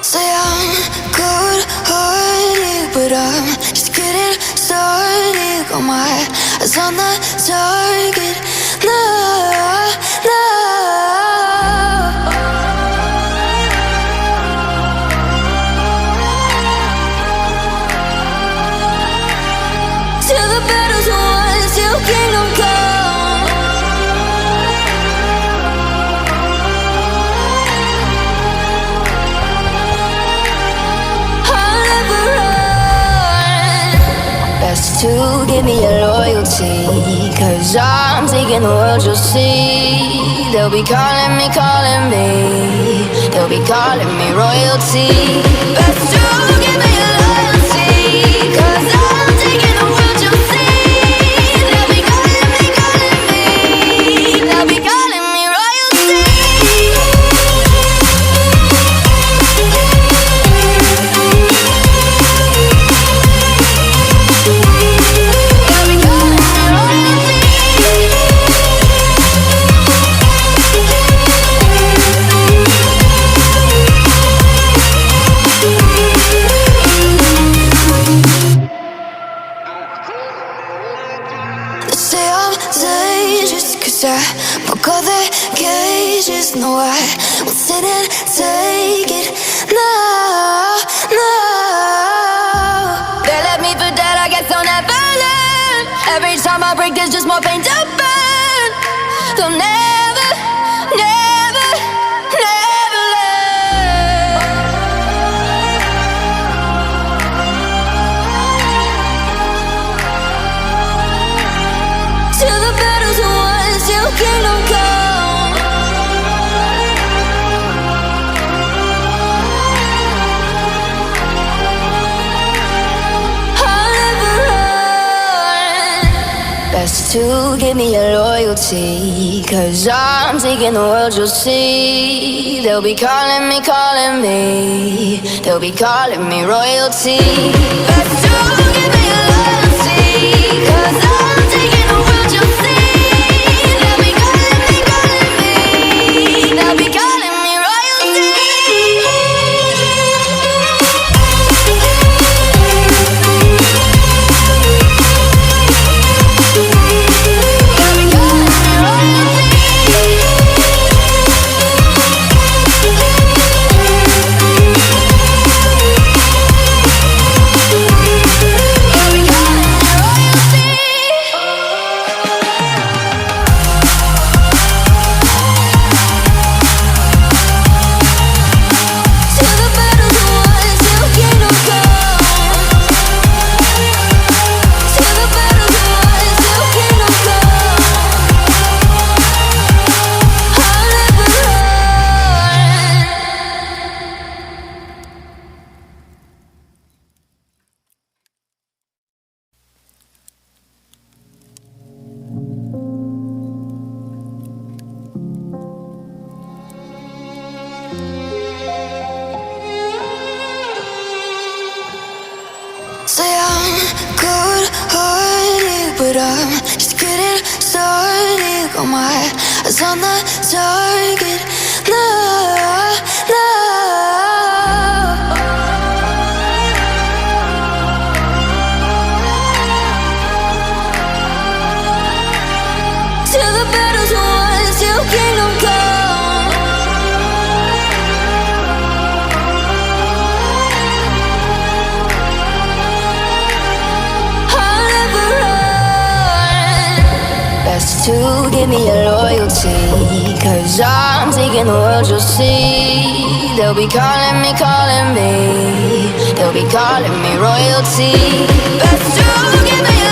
Say I'm good-hearted, but I'm just getting started. Got my eyes on the target. No, no. Till the battle's won, till kingdom come. I'll never run. Best to give me your loyalty, 'cause I'm taking the world, you'll see. They'll be calling me, they'll be calling me royalty. Best to give me your loyalty, 'cause I'm taking the world, you'll see. They'll be calling me, they'll be calling me royalty. They'll be calling me royalty. They say I'm dangerous, 'cause I broke all their cages. No, I won't sit and take it. No, no. They left me for dead, I guess I'll never learn. Every time I break, there's just more pain to burn. They'll never, never, never learn. Till the battle's won, till kingdom come. I'll never run. Best to give me your loyalty, 'cause I'm taking the world, you'll see. They'll be calling me, they'll be calling me royalty. Best to give me your loyalty, 'cause I'm taking the world, you'll see. They'll be calling me, they'll be calling me royalty. They'll be calling me royalty. They'll be calling me royalty. Till the battle's won, till kingdom come. Till the battle's won, till kingdom come. I'll never run. Say I'm good-hearted, but I'm just getting started. Got my eyes on the target. No, no. Till the battle's won, till kingdom come. I'll never run. Best to give me your loyalty, 'cause I'm taking the world, you'll see. They'll be calling me, they'll be calling me royalty. Best to give me